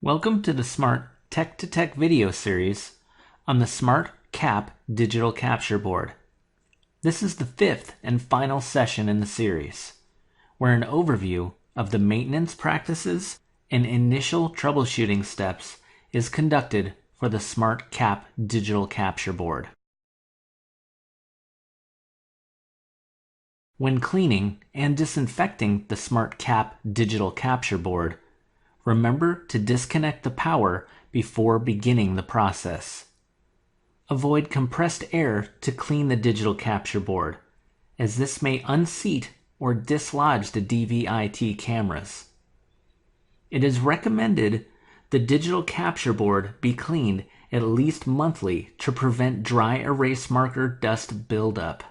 Welcome to the SMART Tech2Tech video series on the SMART kapp digital capture board. This is the fifth and final session in the series, where an overview of the maintenance practices and initial troubleshooting steps is conducted for the SMART kapp digital capture board. When cleaning and disinfecting the SMART kapp digital capture board, remember to disconnect the power before beginning the process. Avoid compressed air to clean the digital capture board, as this may unseat or dislodge the DVI-T cameras. It is recommended the digital capture board be cleaned at least monthly to prevent dry erase marker dust buildup.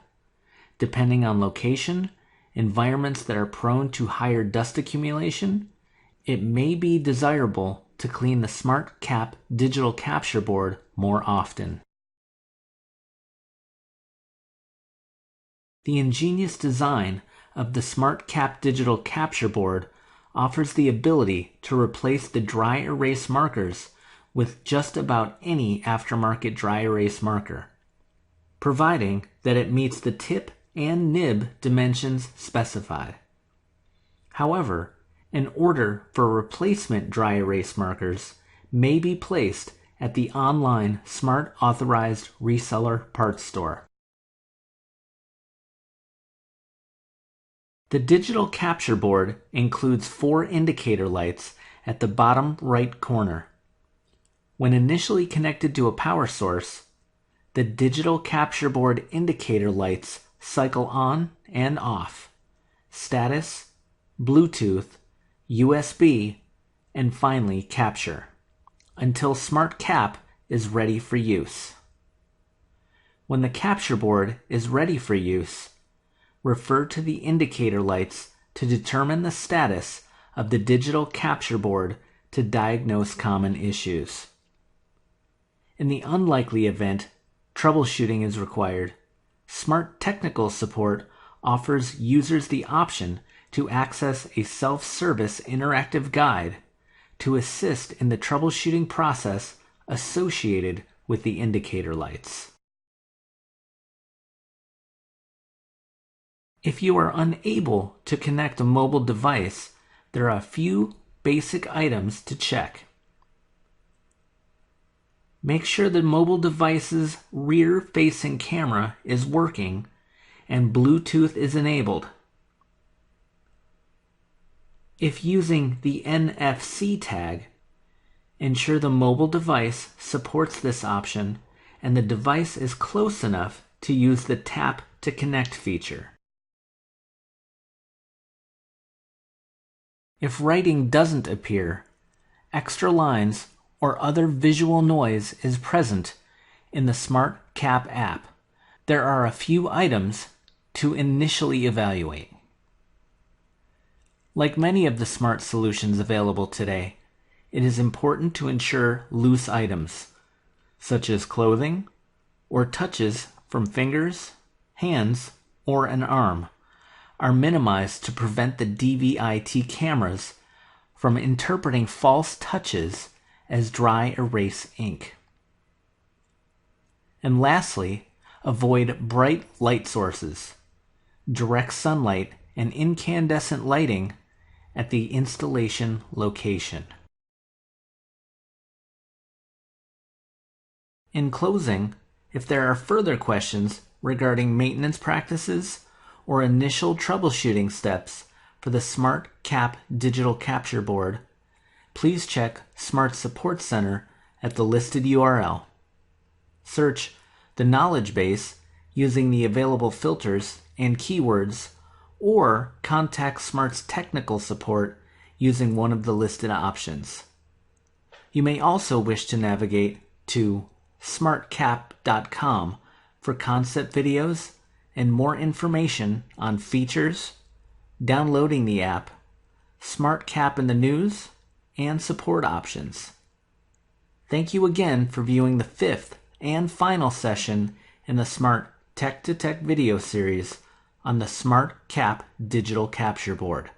Depending on location, environments that are prone to higher dust accumulation, it may be desirable to clean the SMART kapp digital capture board more often. The ingenious design of the SMART kapp digital capture board offers the ability to replace the dry erase markers with just about any aftermarket dry erase marker, providing that it meets the tip and nib dimensions specified. However, an order for replacement dry erase markers may be placed at the online SMART authorized reseller parts store. The digital capture board includes 4 indicator lights at the bottom right corner. When initially connected to a power source, the digital capture board indicator lights cycle on and off, status, Bluetooth, USB, and finally capture, until SMART kapp is ready for use. When the capture board is ready for use, refer to the indicator lights to determine the status of the digital capture board to diagnose common issues. In the unlikely event troubleshooting is required, SMART Technical Support offers users the option to access a self-service interactive guide to assist in the troubleshooting process associated with the indicator lights. If you are unable to connect a mobile device, there are a few basic items to check. Make sure the mobile device's rear-facing camera is working and Bluetooth is enabled. If using the NFC tag, ensure the mobile device supports this option and the device is close enough to use the Tap to Connect feature. If writing doesn't appear, extra lines or other visual noise is present in the SMART kapp app, there are a few items to initially evaluate. Like many of the SMART solutions available today, it is important to ensure loose items, such as clothing or touches from fingers, hands, or an arm, are minimized to prevent the DVI-T cameras from interpreting false touches as dry erase ink. And lastly, avoid bright light sources, direct sunlight, and incandescent lighting at the installation location. In closing, if there are further questions regarding maintenance practices or initial troubleshooting steps for the SMART kapp digital capture board, please check SMART Support Center at the listed URL. Search the knowledge base using the available filters and keywords, or contact SMART's technical support using one of the listed options. You may also wish to navigate to smartkapp.com for concept videos and more information on features, downloading the app, SMART kapp in the news, and support options. Thank you again for viewing the 5th and final session in the SMART Tech2Tech video series on the SMART kapp digital capture board.